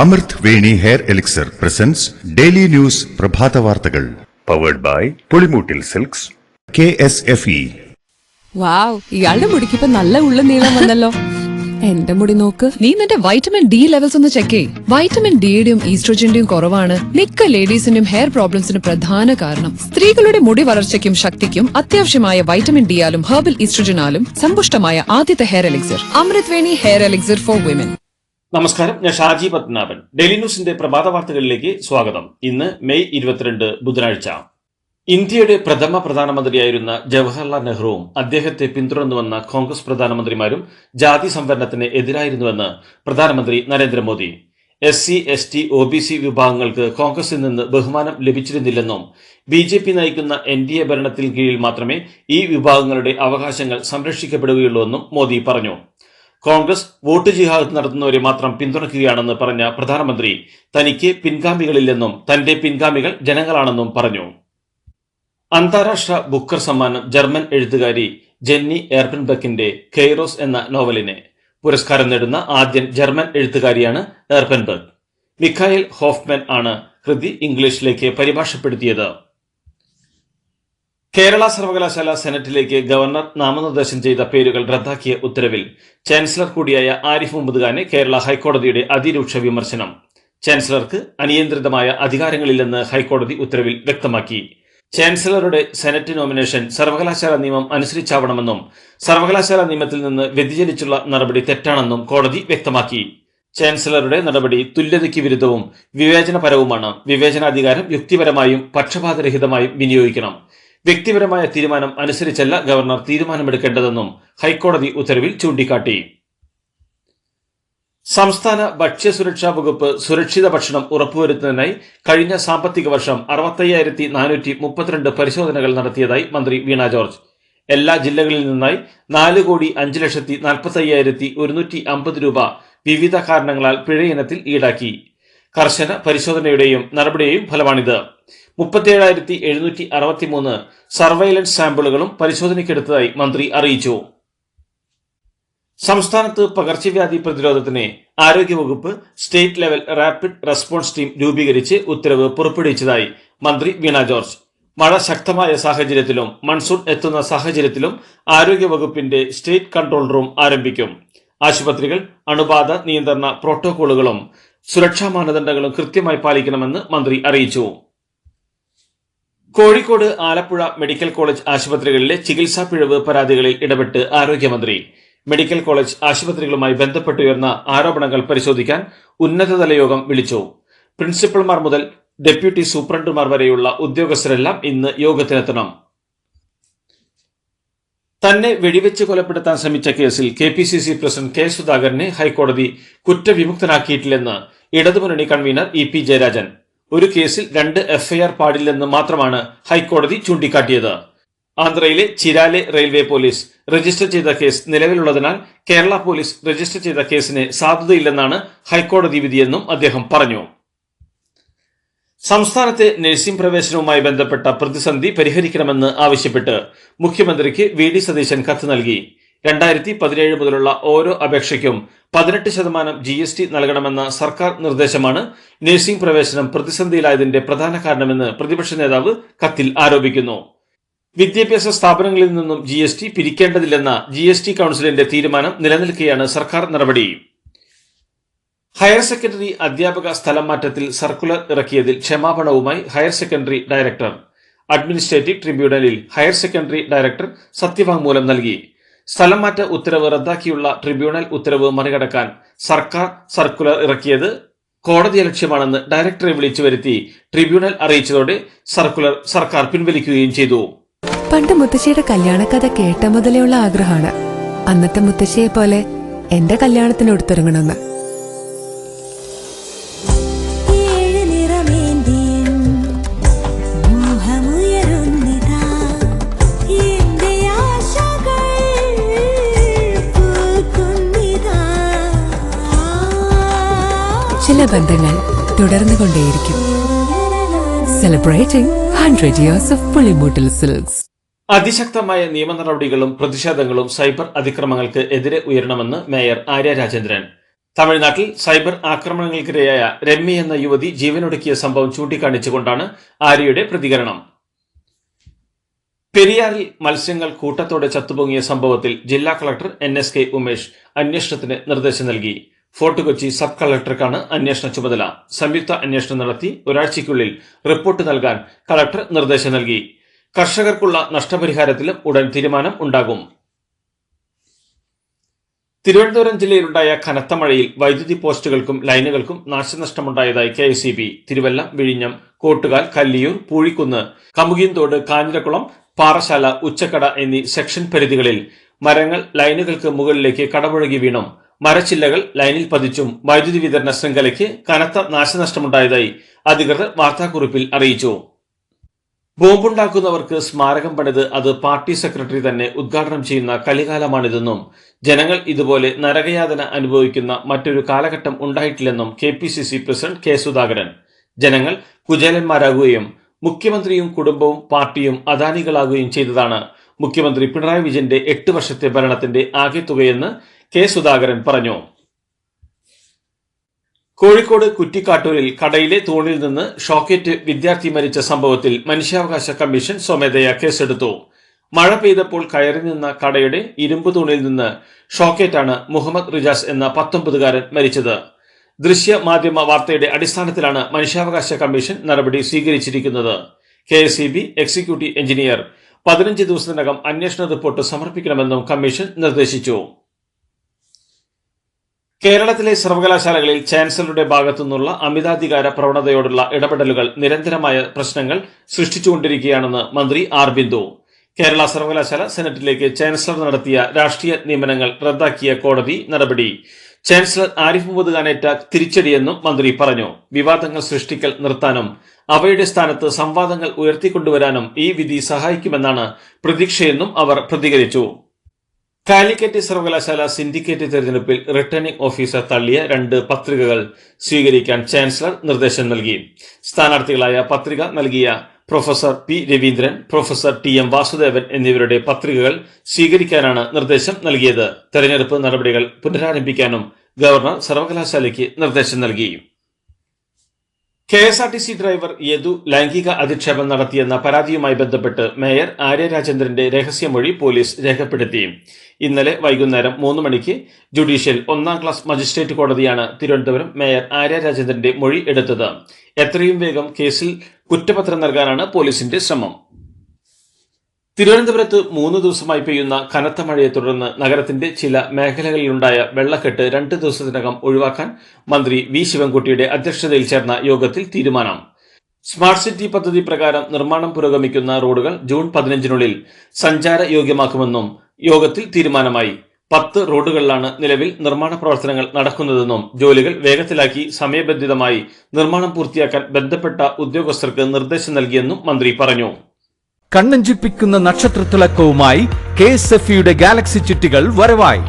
അമൃത് Veni hair elixir presents daily news പ്രഭാത വാർത്തകൾ powered by Pulimoottil silks KSFE. Wow, ഇയാളുടെ മുടിക്കിപ്പോ നല്ല ഉള്ള നീളം വന്നല്ലോ. എന്റെ മുടി നോക്ക്. നീ നിന്റെ വൈറ്റമിൻ ഡി ലെവൽസ് ഒന്ന് ചെക്ക് ചെയ്യ്. വൈറ്റമിൻ ഡിയുടെയും ഈസ്ട്രോജന്റെയും കുറവാണ് മിക്ക ലേഡീസിന്റെയും ഹെയർ പ്രോബ്ലംസിന് പ്രധാന കാരണം. സ്ത്രീകളുടെ മുടി വളർച്ചയ്ക്കും ശക്തിക്കും അത്യാവശ്യമായ വൈറ്റമിൻ ഡിയാലും ഹെർബൽ ഈസ്ട്രോജനാലും സമ്പുഷ്ടമായ ആദ്യത്തെ hair elixir Amrit Veni hair elixir for women. നമസ്കാരം, ഞാൻ ഷാജി പത്മനാഭൻ. ഡെയിലി ന്യൂസിന്റെ പ്രഭാത വാർത്തകളിലേക്ക് സ്വാഗതം. ഇന്ന് മെയ് 22 ബുധനാഴ്ച. ഇന്ത്യയുടെ പ്രഥമ പ്രധാനമന്ത്രിയായിരുന്ന ജവഹർലാൽ നെഹ്റുവും അദ്ദേഹത്തെ പിന്തുടർന്നുവന്ന കോൺഗ്രസ് പ്രധാനമന്ത്രിമാരും ജാതി സംവരണത്തിന് എതിരായിരുന്നുവെന്ന് പ്രധാനമന്ത്രി നരേന്ദ്രമോദി. SC, ST, OBC വിഭാഗങ്ങൾക്ക് കോൺഗ്രസിൽ നിന്ന് ബഹുമാനം ലഭിച്ചിരുന്നില്ലെന്നും BJP നയിക്കുന്ന NDA ഭരണത്തിൽ കീഴിൽ മാത്രമേ ഈ വിഭാഗങ്ങളുടെ അവകാശങ്ങൾ സംരക്ഷിക്കപ്പെടുകയുള്ളൂവെന്നും മോദി പറഞ്ഞു. കോൺഗ്രസ് വോട്ട് ജിഹാദ് നടത്തുന്നവരെ മാത്രം പിന്തുണയ്ക്കുകയാണെന്ന് പറഞ്ഞ പ്രധാനമന്ത്രി തനിക്ക് പിൻഗാമികളില്ലെന്നും തന്റെ പിൻഗാമികൾ ജനങ്ങളാണെന്നും പറഞ്ഞു. അന്താരാഷ്ട്ര ബുക്കർ സമ്മാനം ജർമ്മൻ എഴുത്തുകാരി ജെന്നി എർപൻബെക്കിന്റെ കെയ്റോസ് എന്ന നോവലിന് പുരസ്കാരം നേടുന്ന ആദ്യ ജർമ്മൻ എഴുത്തുകാരിയാണ് എർപൻബെക്ക്. മിഖായൽ ഹോഫ്മാൻ ആണ് കൃതി ഇംഗ്ലീഷിലേക്ക് പരിഭാഷപ്പെടുത്തിയത്. കേരള സർവകലാശാല സെനറ്റിലേക്ക് ഗവർണർ നാമനിർദ്ദേശം ചെയ്ത പേരുകൾ റദ്ദാക്കിയ ഉത്തരവിൽ ചാൻസലർ കൂടിയായ ആരിഫ് മുഹമ്മദ് ഖാനെ കേരള ഹൈക്കോടതിയുടെ അതിരൂക്ഷ വിമർശനം. ചാൻസലർക്ക് അനിയന്ത്രിതമായ അധികാരങ്ങളില്ലെന്ന് ഹൈക്കോടതി ഉത്തരവിൽ വ്യക്തമാക്കി. ചാൻസലറുടെ സെനറ്റ് നോമിനേഷൻ സർവകലാശാല നിയമം അനുസരിച്ചാവണമെന്നും സർവകലാശാല നിയമത്തിൽ നിന്ന് വ്യതിചലിച്ചുള്ള നടപടി തെറ്റാണെന്നും കോടതി വ്യക്തമാക്കി. ചാൻസലറുടെ നടപടി തുല്യതയ്ക്ക് വിരുദ്ധവും വിവേചനപരവുമാണ്. വിവേചനാധികാരം യുക്തിപരമായും പക്ഷപാതരഹിതമായും വിനിയോഗിക്കണം. വ്യക്തിപരമായ തീരുമാനം അനുസരിച്ചല്ല ഗവർണർ തീരുമാനമെടുക്കേണ്ടതെന്നും ഹൈക്കോടതി ഉത്തരവിൽ ചൂണ്ടിക്കാട്ടി. സംസ്ഥാന ഭക്ഷ്യസുരക്ഷാ വകുപ്പ് സുരക്ഷിത ഭക്ഷണം ഉറപ്പുവരുത്തുന്നതിനായി കഴിഞ്ഞ സാമ്പത്തിക വർഷം 65,432 പരിശോധനകൾ നടത്തിയതായി മന്ത്രി വീണ ജോർജ്. എല്ലാ ജില്ലകളിൽ നിന്നായി 4,05,45,150 രൂപ വിവിധ കാരണങ്ങളാൽ പിഴയിനത്തിൽ ഈടാക്കി. കർശന പരിശോധനയുടെയും നടപടിയെയും ഫലമാണിത്. 37,763 സർവൈലൻസ് സാമ്പിളുകളും പരിശോധനയ്ക്കെടുത്തതായി മന്ത്രി അറിയിച്ചു. സംസ്ഥാനത്ത് പകർച്ചവ്യാധി പ്രതിരോധത്തിന് ആരോഗ്യവകുപ്പ് state level rapid response team രൂപീകരിച്ച് ഉത്തരവ് പുറപ്പെടുവിച്ചതായി മന്ത്രി വീണ ജോർജ്. മഴ ശക്തമായ സാഹചര്യത്തിലും മൺസൂൺ എത്തുന്ന സാഹചര്യത്തിലും ആരോഗ്യവകുപ്പിന്റെ സ്റ്റേറ്റ് കൺട്രോൾ റൂം ആരംഭിക്കും. ആശുപത്രികൾ അണുബാധ നിയന്ത്രണ പ്രോട്ടോകോളുകളും സുരക്ഷാ മാനദണ്ഡങ്ങളും കൃത്യമായി പാലിക്കണമെന്ന് മന്ത്രി അറിയിച്ചു. കോഴിക്കോട്, ആലപ്പുഴ മെഡിക്കൽ കോളേജ് ആശുപത്രികളിലെ ചികിത്സാ പിഴവ് പരാതികളിൽ ഇടപെട്ട് ആരോഗ്യമന്ത്രി. മെഡിക്കൽ കോളേജ് ആശുപത്രികളുമായി ബന്ധപ്പെട്ടുയർന്ന ആരോപണങ്ങൾ പരിശോധിക്കാൻ ഉന്നതതല യോഗം വിളിച്ചു. പ്രിൻസിപ്പൽമാർ മുതൽ ഡെപ്യൂട്ടി സൂപ്രണ്ടുമാർ വരെയുള്ള ഉദ്യോഗസ്ഥരെല്ലാം ഇന്ന് യോഗത്തിനെത്തണം. തന്നെ വെടിവെച്ച് കൊലപ്പെടുത്താൻ ശ്രമിച്ച കേസിൽ KPCC പ്രസിഡന്റ് K സുധാകരനെ ഹൈക്കോടതി കുറ്റവിമുക്തനാക്കിയിട്ടില്ലെന്ന് ഇടതുമുന്നണി കൺവീനർ EP ജയരാജൻ. ഒരു കേസിൽ 2 FIR പാടില്ലെന്ന് മാത്രമാണ് ഹൈക്കോടതി ചൂണ്ടിക്കാട്ടിയത്. ആന്ധ്രയിലെ ചിരാലെ റെയിൽവേ പോലീസ് രജിസ്റ്റർ ചെയ്ത കേസ് നിലവിലുള്ളതിനാൽ കേരള പോലീസ് രജിസ്റ്റർ ചെയ്ത കേസിന് സാധുതയില്ലെന്നാണ് ഹൈക്കോടതി വിധിയെന്നും അദ്ദേഹം പറഞ്ഞു. സംസ്ഥാനത്തെ നഴ്സിംഗ് പ്രവേശനവുമായി ബന്ധപ്പെട്ട പ്രതിസന്ധി പരിഹരിക്കണമെന്ന് ആവശ്യപ്പെട്ട് മുഖ്യമന്ത്രിക്ക് VD സതീശൻ കത്ത് നൽകി. 2017 മുതലുള്ള ഓരോ അപേക്ഷയ്ക്കും 18% GST നൽകണമെന്ന സർക്കാർ നിർദ്ദേശമാണ് നഴ്സിംഗ് പ്രവേശനം പ്രതിസന്ധിയിലായതിന്റെ പ്രധാന കാരണമെന്ന് പ്രതിപക്ഷ നേതാവ് കത്തിൽ ആരോപിക്കുന്നു. വിദ്യാഭ്യാസ സ്ഥാപനങ്ങളിൽ നിന്നും GST പിരിക്കേണ്ടതില്ലെന്ന GST കൌൺസിലിന്റെ തീരുമാനം നിലനിൽക്കെയാണ് സർക്കാർ നടപടി. ഹയർ സെക്കൻഡറി അധ്യാപക സ്ഥലം മാറ്റത്തിൽ സർക്കുലർ ഇറക്കിയതിൽ ക്ഷമാപണവുമായി ഹയർ സെക്കൻഡറി ഡയറക്ടർ. അഡ്മിനിസ്ട്രേറ്റീവ് ട്രിബ്യൂണലിൽ ഹയർ സെക്കൻഡറി ഡയറക്ടർ സത്യവാങ്മൂലം നൽകി. സ്ഥലം മാറ്റ ഉത്തരവ് റദ്ദാക്കിയുള്ള ട്രിബ്യൂണൽ ഉത്തരവ് മറികടക്കാൻ സർക്കാർ സർക്കുലർ ഇറക്കിയത് കോടതിയെ ലക്ഷ്യമാണെന്ന് ഡയറക്ടറെ വിളിച്ചു വരുത്തി ട്രിബ്യൂണൽ അറിയിച്ചതോടെ സർക്കുലർ സർക്കാർ പിൻവലിക്കുകയും ചെയ്തു. പണ്ട് മുത്തശ്ശിയുടെ കല്യാണക്കഥ കേട്ട മുതലെയുള്ള ആഗ്രഹമാണ് അന്നത്തെ മുത്തശ്ശിയെ പോലെ എന്റെ കല്യാണത്തിന് എടുത്തിറങ്ങണമെന്ന്. ചില ബന്ധങ്ങൾ തുടർന്നുകൊണ്ടേയിരിക്കും. Celebrating 100 years of Pulimoottil silks. അതിശക്തമായ നിയമ നടപടികളും പ്രതിഷേധങ്ങളും സൈബർ അതിക്രമങ്ങൾക്ക് എതിരെ ഉയരണമെന്ന് മേയർ ആര്യ രാജേന്ദ്രൻ. തമിഴ്നാട്ടിൽ സൈബർ ആക്രമണങ്ങൾക്കിരയായ രമ്യ എന്ന യുവതി ജീവനൊടുക്കിയ സംഭവം ചൂണ്ടിക്കാണിച്ചുകൊണ്ടാണ് ആര്യയുടെ പ്രതികരണം. പെരിയാറിൽ മത്സ്യങ്ങൾ കൂട്ടത്തോടെ ചത്തുപൊങ്ങിയ സംഭവത്തിൽ ജില്ലാ കളക്ടർ NSK ഉമേഷ് അന്വേഷണത്തിന് നിർദ്ദേശം നൽകി. ഫോർട്ട് കൊച്ചി സബ് കളക്ടർക്കാണ് അന്വേഷണ ചുമതല. സംയുക്ത അന്വേഷണം നടത്തി ഒരാഴ്ചയ്ക്കുള്ളിൽ റിപ്പോർട്ട് നൽകാൻ കളക്ടർ നിർദ്ദേശം നൽകി. കർഷകർക്കുള്ള നഷ്ടപരിഹാരത്തിലും ഉടൻ തീരുമാനം ഉണ്ടാകും. തിരുവനന്തപുരം ജില്ലയിലുണ്ടായ കനത്ത മഴയിൽ വൈദ്യുതി പോസ്റ്റുകൾക്കും ലൈനുകൾക്കും നാശനഷ്ടമുണ്ടായതായി KSEB. തിരുവല്ലം, വിഴിഞ്ഞം, കോട്ടുകാൽ, കല്ലിയൂർ, പൂഴിക്കുന്ന്, കമുകിൻതോട്, കാഞ്ഞിരക്കുളം, പാറശാല, ഉച്ചക്കട എന്നീ സെക്ഷൻ പരിധികളിൽ മരങ്ങൾ ലൈനുകൾക്ക് മുകളിലേക്ക് കടപുഴകി വീണും മരച്ചില്ലകൾ ലൈനിൽ പതിച്ചും വൈദ്യുതി വിതരണ ശൃംഖലയ്ക്ക് കനത്ത നാശനഷ്ടമുണ്ടായതായി അധികൃതർ വാർത്താക്കുറിപ്പിൽ അറിയിച്ചു. ബോംബുണ്ടാക്കുന്നവർക്ക് സ്മാരകം പണിത് അത് പാർട്ടി സെക്രട്ടറി തന്നെ ഉദ്ഘാടനം ചെയ്യുന്ന കലികാലമാണിതെന്നും ജനങ്ങൾ ഇതുപോലെ നരകയാതന അനുഭവിക്കുന്ന മറ്റൊരു കാലഘട്ടം ഉണ്ടായിട്ടില്ലെന്നും KPCC പ്രസിഡന്റ് K. സുധാകരൻ. ജനങ്ങൾ കുചേലന്മാരാകുകയും മുഖ്യമന്ത്രിയും കുടുംബവും പാർട്ടിയും അദാനികളാകുകയും ചെയ്തതാണ് മുഖ്യമന്ത്രി പിണറായി വിജയന്റെ 8 വർഷത്തെ ഭരണത്തിന്റെ ആകെത്തുകയെന്ന് K. സുധാകരൻ പറഞ്ഞു. കോഴിക്കോട് കുറ്റിക്കാട്ടൂരിൽ കടയിലെ തൂണിൽ നിന്ന് ഷോക്കേറ്റ് വിദ്യാർത്ഥി മരിച്ച സംഭവത്തിൽ മനുഷ്യാവകാശ കമ്മീഷൻ സ്വമേധയാ കേസെടുത്തു. മഴ പെയ്തപ്പോൾ കയറി നിന്ന കടയുടെ ഇരുമ്പ് തൂണിൽ നിന്ന് ഷോക്കേറ്റാണ് മുഹമ്മദ് റിജാസ് എന്ന 19-കാരൻ മരിച്ചത്. ദൃശ്യ മാധ്യമ വാർത്തയുടെ അടിസ്ഥാനത്തിലാണ് മനുഷ്യാവകാശ കമ്മീഷൻ നടപടി സ്വീകരിച്ചിരിക്കുന്നത്. KSEB എക്സിക്യൂട്ടീവ് എഞ്ചിനീയർ 15 ദിവസത്തിനകം അന്വേഷണ റിപ്പോർട്ട് സമർപ്പിക്കണമെന്നും കമ്മീഷൻ നിർദ്ദേശിച്ചു. കേരളത്തിലെ സർവകലാശാലകളിൽ ചാൻസലറുടെ ഭാഗത്തുനിന്നുള്ള അമിതാധികാര പ്രവണതയോടുള്ള ഇടപെടലുകൾ നിരന്തരമായ പ്രശ്നങ്ങൾ സൃഷ്ടിച്ചുകൊണ്ടിരിക്കുകയാണെന്ന് മന്ത്രി R. ബിന്ദു. കേരള സർവകലാശാല സെനറ്റിലേക്ക് ചാൻസലർ നടത്തിയ രാഷ്ട്രീയ നിയമനങ്ങൾ റദ്ദാക്കിയ കോടതി നടപടി ചാൻസലർ ആരിഫ് മുഹമ്മദ് ഖാനേറ്റ തിരിച്ചടിയെന്നും മന്ത്രി പറഞ്ഞു. വിവാദങ്ങൾ സൃഷ്ടിക്കൽ നിർത്താനും അവയുടെ സ്ഥാനത്ത് സംവാദങ്ങൾ ഉയർത്തിക്കൊണ്ടുവരാനും ഈ വിധി സഹായിക്കുമെന്നാണ് പ്രതീക്ഷയെന്നും അവർ പ്രതികരിച്ചു. കാലിക്കറ്റ് സർവകലാശാല സിൻഡിക്കേറ്റ് തെരഞ്ഞെടുപ്പിൽ റിട്ടേണിംഗ് ഓഫീസർ തള്ളിയ 2 പത്രികകൾ സ്വീകരിക്കാൻ ചാൻസലർ നിർദ്ദേശം നൽകി. സ്ഥാനാർത്ഥികളായ പത്രിക നൽകിയ professor P. Raveendran, professor TM Vasudevan എന്നിവരുടെ പത്രികകൾ സ്വീകരിക്കാനാണ് നിർദ്ദേശം നൽകിയത്. തെരഞ്ഞെടുപ്പ് നടപടികൾ പുനരാരംഭിക്കാനും ഗവർണർ സർവകലാശാലയ്ക്ക് നിർദ്ദേശം നൽകി. KSRTC ഡ്രൈവർ യദു ലൈംഗിക അധിക്ഷേപം നടത്തിയെന്ന പരാതിയുമായി ബന്ധപ്പെട്ട് മേയർ ആര്യ രാജേന്ദ്രന്റെ രഹസ്യമൊഴി പോലീസ് രേഖപ്പെടുത്തി. ഇന്നലെ വൈകുന്നേരം 3 മണിക്ക് ജുഡീഷ്യൽ 1-ാം ക്ലാസ് മജിസ്ട്രേറ്റ് കോടതിയാണ് തിരുവനന്തപുരം മേയർ ആര്യ രാജേന്ദ്രന്റെ മൊഴി എടുത്തത്. എത്രയും വേഗം കേസിൽ കുറ്റപത്രം നൽകാനാണ് പോലീസിന്റെ ശ്രമം. തിരുവനന്തപുരത്ത് 3 ദിവസമായി പെയ്യുന്ന കനത്ത മഴയെ തുടർന്ന് നഗരത്തിന്റെ ചില മേഖലകളിലുണ്ടായ വെള്ളക്കെട്ട് 2 ദിവസത്തിനകം ഒഴിവാക്കാൻ മന്ത്രി V. ശിവൻകുട്ടിയുടെ അധ്യക്ഷതയിൽ ചേർന്ന യോഗത്തിൽ തീരുമാനം. സ്മാർട്ട് സിറ്റി പദ്ധതി പ്രകാരം നിർമ്മാണം പുരോഗമിക്കുന്ന റോഡുകൾ ജൂൺ 15-നുള്ളിൽ സഞ്ചാര യോഗ്യമാക്കുമെന്നും യോഗത്തിൽ തീരുമാനമായി. 10 റോഡുകളിലാണ് നിലവിൽ നിർമ്മാണ പ്രവർത്തനങ്ങൾ നടക്കുന്നതെന്നും ജോലികൾ വേഗത്തിലാക്കി സമയബന്ധിതമായി നിർമ്മാണം പൂർത്തിയാക്കാൻ ബന്ധപ്പെട്ട ഉദ്യോഗസ്ഥർക്ക് നിർദ്ദേശം നൽകിയെന്നും മന്ത്രി പറഞ്ഞു. കണ്ണഞ്ചിപ്പിക്കുന്ന നക്ഷത്രത്തിളക്കവുമായി KSFEയുടെ ഗാലക്സി ചിട്ടികൾ വരവായി.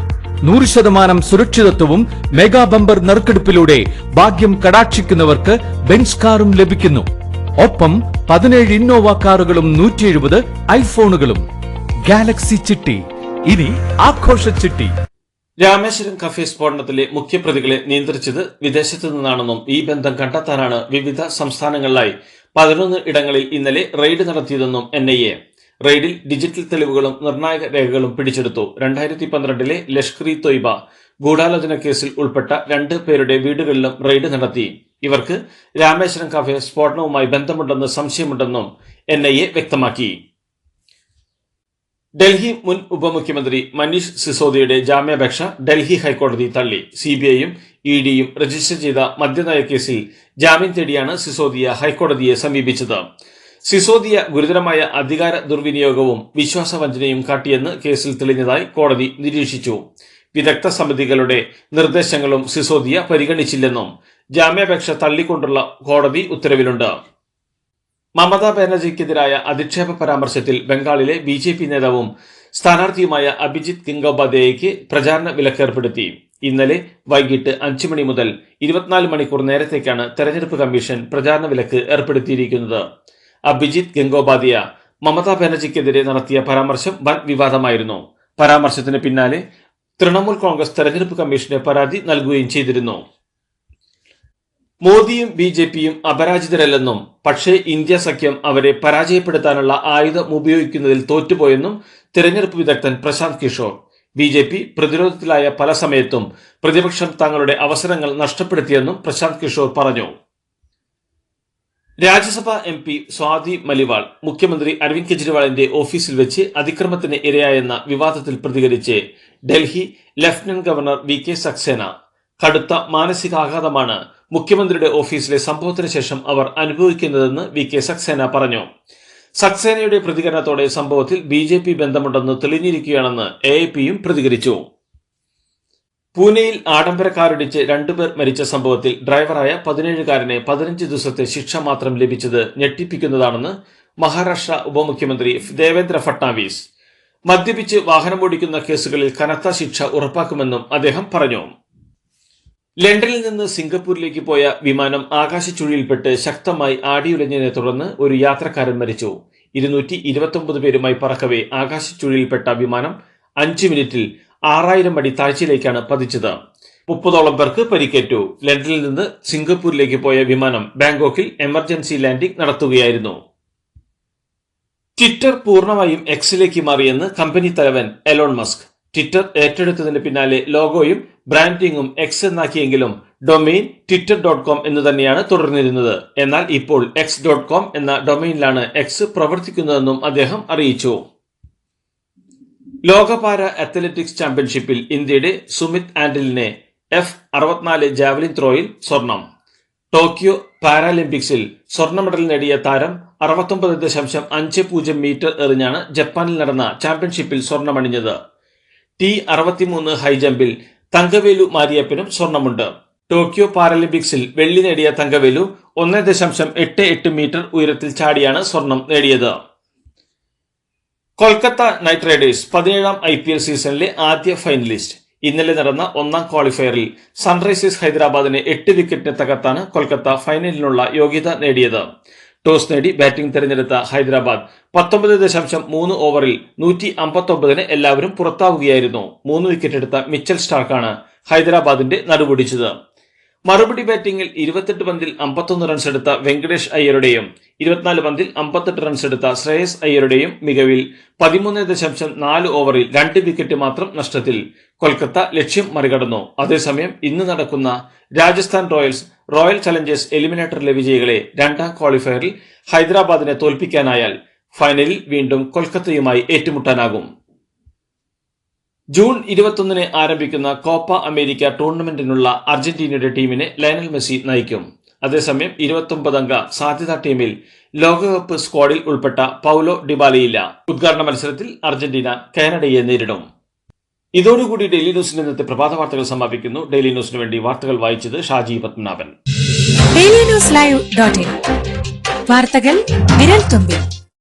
100% സുരക്ഷിതത്വവും മെഗാ ബമ്പർ നറുക്കെടുപ്പിലൂടെ ഭാഗ്യം കടാക്ഷിക്കുന്നവർക്ക് ബെൻസ് കാറും ലഭിക്കുന്നു. ഒപ്പം 17 ഇന്നോവ കാറുകളും 170 ഐഫോണുകളും. ഗാലക്സി ചിട്ടി, ഇനി ആഘോഷ ചിട്ടി. രാമേശ്വരം കഫേ സ്ഫോടനത്തിലെ മുഖ്യപ്രതികളെ നിയന്ത്രിച്ചത് വിദേശത്തു നിന്നാണെന്നും ഈ ബന്ധം കണ്ടെത്താനാണ് വിവിധ സംസ്ഥാനങ്ങളിലായി 11 ഇടങ്ങളിൽ ഇന്നലെ റെയ്ഡ് നടത്തിയതെന്നും NIA. റെയ്ഡിൽ ഡിജിറ്റൽ തെളിവുകളും നിർണായക രേഖകളും പിടിച്ചെടുത്തു. 2012-ലെ ലഷ്കർ ഇ തൊയ്ബ ഗൂഢാലോചന കേസിൽ ഉൾപ്പെട്ട 2 പേരുടെ വീടുകളിലും റെയ്ഡ് നടത്തി. ഇവർക്ക് രാമേശ്വരം കഫേ സ്ഫോടനവുമായി ബന്ധമുണ്ടെന്ന് സംശയമുണ്ടെന്നും NIA വ്യക്തമാക്കി. ഡൽഹി മുൻ ഉപമുഖ്യമന്ത്രി മനീഷ് സിസോദിയുടെ ജാമ്യാപേക്ഷ ഡൽഹി ഹൈക്കോടതി തള്ളി. CBIയും EDയും രജിസ്റ്റർ ചെയ്ത മദ്യനയ കേസിൽ ജാമ്യം തേടിയാണ് സിസോദിയ ഹൈക്കോടതിയെ സമീപിച്ചത്. സിസോദിയ ഗുരുതരമായ അധികാര ദുർവിനിയോഗവും വിശ്വാസവഞ്ചനയും കാട്ടിയെന്ന് കേസിൽ തെളിഞ്ഞതായി കോടതി നിരീക്ഷിച്ചു. വിദഗ്ധ സമിതികളുടെ നിർദ്ദേശങ്ങളും സിസോദിയ പരിഗണിച്ചില്ലെന്നും ജാമ്യാപേക്ഷ തള്ളിക്കൊണ്ടുള്ള കോടതി ഉത്തരവിലുണ്ട്. മമതാ ബാനർജിക്കെതിരായ അധിക്ഷേപ പരാമർശത്തിൽ ബംഗാളിലെ BJP നേതാവും സ്ഥാനാർത്ഥിയുമായ അഭിജിത്ത് ഗംഗോപാധ്യായയ്ക്ക് പ്രചാരണ വിലക്കേർപ്പെടുത്തി. ഇന്നലെ വൈകിട്ട് 5 മണി മുതൽ 24 മണിക്കൂർ നേരത്തേക്കാണ് തെരഞ്ഞെടുപ്പ് കമ്മീഷൻ പ്രചാരണ വിലക്ക് ഏർപ്പെടുത്തിയിരിക്കുന്നത്. അഭിജിത്ത് ഗംഗോപാധ്യായ മമതാ ബാനർജിക്കെതിരെ നടത്തിയ പരാമർശം വൻ വിവാദമായിരുന്നു. പരാമർശത്തിന് പിന്നാലെ തൃണമൂൽ കോൺഗ്രസ് തെരഞ്ഞെടുപ്പ് കമ്മീഷന് പരാതി നൽകുകയും ചെയ്തിരുന്നു. മോദിയും ബി.ജെ.പിയും അപരാജിതരല്ലെന്നും പക്ഷേ ഇന്ത്യ സഖ്യം അവരെ പരാജയപ്പെടുത്താനുള്ള ആയുധം ഉപയോഗിക്കുന്നതിൽ തോറ്റുപോയെന്നും തെരഞ്ഞെടുപ്പ് വിദഗ്ധൻ പ്രശാന്ത് കിഷോർ. ബി.ജെ.പി പ്രതിരോധത്തിലായ പല സമയത്തും പ്രതിപക്ഷം തങ്ങളുടെ അവസരങ്ങൾ നഷ്ടപ്പെടുത്തിയെന്നും പ്രശാന്ത് കിഷോർ പറഞ്ഞു. രാജ്യസഭാ എം പി സ്വാതി മലിവാൾ മുഖ്യമന്ത്രി അരവിന്ദ് കെജ്രിവാളിന്റെ ഓഫീസിൽ വെച്ച് അതിക്രമത്തിന് ഇരയായെന്ന വിവാദത്തിൽ പ്രതികരിച്ച് Delhi lieutenant governor V K. Saxena കടുത്ത മാനസികാഘാതമാണ് മുഖ്യമന്ത്രിയുടെ ഓഫീസിലെ സംഭവത്തിന് ശേഷം അവർ അനുഭവിക്കുന്നതെന്ന് വി.കെ. സക്സേന പറഞ്ഞു. സക്സേനയുടെ പ്രതികരണത്തോടെ സംഭവത്തിൽ ബി.ജെ.പി ബന്ധമുണ്ടെന്ന് തെളിഞ്ഞിരിക്കുകയാണെന്ന് എ.ഐ.പിയും പ്രതികരിച്ചു. പൂനെയിൽ ആഡംബര കാറിടിച്ച് 2 പേർ മരിച്ച സംഭവത്തിൽ ഡ്രൈവറായ 17-കാരന് 15 ദിവസത്തെ ശിക്ഷ മാത്രം ലഭിച്ചത് ഞെട്ടിപ്പിക്കുന്നതാണെന്ന് മഹാരാഷ്ട്ര ഉപമുഖ്യമന്ത്രി ദേവേന്ദ്ര ഫട്നാവിസ്. മദ്യപിച്ച് വാഹനമോടിക്കുന്ന കേസുകളിൽ കനത്ത ശിക്ഷ ഉറപ്പാക്കുമെന്നും അദ്ദേഹം പറഞ്ഞു. ലണ്ടനിൽ നിന്ന് സിംഗപ്പൂരിലേക്ക് പോയ വിമാനം ആകാശച്ചുഴിയിൽപ്പെട്ട് ശക്തമായി ആടിയുലഞ്ഞതിനെ തുടർന്ന് ഒരു യാത്രക്കാരൻ മരിച്ചു. 229 പേരുമായി പറക്കവേ ആകാശച്ചുഴിയിൽപ്പെട്ട വിമാനം 5 മിനിറ്റിൽ 6000 അടി താഴ്ചയിലേക്കാണ് പതിച്ചത്. 30ഓളം പേർക്ക് പരിക്കേറ്റു. ലണ്ടനിൽ നിന്ന് സിംഗപ്പൂരിലേക്ക് പോയ വിമാനം ബാങ്കോക്കിൽ എമർജൻസി ലാൻഡിംഗ് നടത്തുകയായിരുന്നു. ട്വിറ്റർ പൂർണ്ണമായും എക്സിലേക്ക് മാറിയെന്ന് കമ്പനി തലവൻ എലോൺ മസ്ക്. ട്വിറ്റർ ഏറ്റെടുത്തതിന് പിന്നാലെ ലോഗോയും ബ്രാൻഡിംഗും എക്സ് എന്നാക്കിയെങ്കിലും ഡൊമെയിൻ twitter.com എന്ന് തന്നെയാണ് തുടർന്നിരുന്നത്. എന്നാൽ ഇപ്പോൾ x.com എന്ന ഡൊമെയിനിലാണ് എക്സ് പ്രവർത്തിക്കുന്നതെന്നും അദ്ദേഹം അറിയിച്ചു. ലോക പാര അത്ലറ്റിക്സ് ചാമ്പ്യൻഷിപ്പിൽ ഇന്ത്യയുടെ സുമിത് ആൻഡലിനെ F64 ജാവലിൻ ത്രോയിൽ സ്വർണം. ടോക്കിയോ പാരാലിമ്പിക്സിൽ സ്വർണ്ണ മെഡൽ നേടിയ താരം 69.50 മീറ്റർ എറിഞ്ഞാണ് ജപ്പാനിൽ നടന്ന ചാമ്പ്യൻഷിപ്പിൽ സ്വർണമണിഞ്ഞത്. T63 ഹൈജമ്പിൽ തങ്കവേലു മാരിയപ്പനും സ്വർണമുണ്ട്. ടോക്കിയോ പാരാലിമ്പിക്സിൽ വെള്ളി നേടിയ തങ്കവേലു 1.88 മീറ്റർ ഉയരത്തിൽ ചാടിയാണ് സ്വർണം നേടിയത്. കൊൽക്കത്ത നൈറ്റ് റൈഡേഴ്സ് 17ാം IPL സീസണിലെ ആദ്യ ഫൈനലിസ്റ്റ്. ഇന്നലെ നടന്ന 1ാം ക്വാളിഫയറിൽ സൺറൈസേഴ്സ് ഹൈദരാബാദിനെ 8 വിക്കറ്റിന് തകർത്താണ് കൊൽക്കത്ത ഫൈനലിനുള്ള യോഗ്യത നേടിയത്. ടോസ് നേടി ബാറ്റിംഗ് തെരഞ്ഞെടുത്ത ഹൈദരാബാദ് 19.3 ഓവറിൽ 159 എല്ലാവരും പുറത്താവുകയായിരുന്നു. 3 വിക്കറ്റ് എടുത്ത മിച്ചൽ സ്റ്റാർക്കാണ് ഹൈദരാബാദിന്റെ നടുപൊടിച്ചത്. മറുപടി ബാറ്റിംഗിൽ 28 പന്തിൽ 51 റൺസ് എടുത്ത വെങ്കടേഷ് അയ്യരുടെയും 24 പന്തിൽ 58 റൺസ് എടുത്ത ശ്രേയസ് അയ്യരുടെയും മികവിൽ 13.4 ഓവറിൽ 2 വിക്കറ്റ് മാത്രം നഷ്ടത്തിൽ കൊൽക്കത്ത ലക്ഷ്യം മറികടന്നു. അതേസമയം ഇന്ന് നടക്കുന്ന രാജസ്ഥാൻ റോയൽ ചലഞ്ചേഴ്സ് എലിമിനേറ്ററിലെ വിജയികളെ 2ാം ക്വാളിഫയറിൽ ഹൈദരാബാദിനെ തോൽപ്പിക്കാനായാൽ ഫൈനലിൽ വീണ്ടും കൊൽക്കത്തയുമായി ഏറ്റുമുട്ടാനാകും. ജൂൺ 21 ആരംഭിക്കുന്ന കോപ്പ അമേരിക്ക ടൂർണമെന്റിനുള്ള അർജന്റീനയുടെ ടീമിനെ ലയണൽ മെസ്സി നയിക്കും. അതേസമയം 29-അംഗ സാധ്യതാ ടീമിൽ ലോകകപ്പ് സ്ക്വാഡിൽ ഉൾപ്പെട്ട പൗലോ ഡിബാലയില്ല. ഉദ്ഘാടന മത്സരത്തിൽ അർജന്റീന കാനഡയെ നേരിടും. ഇതോടുകൂടി ഡെയിലി ന്യൂസിന്റെ ഇന്നത്തെ പ്രഭാത വാർത്തകൾ സമാപിക്കുന്നു. ഡെയിലി ന്യൂസിന് വേണ്ടി വാർത്തകൾ വായിച്ചത് ഷാജി പത്മനാഭൻ. DailyNewsLive.in വാർത്തകൾ വിരൽ തുമ്പിൽ.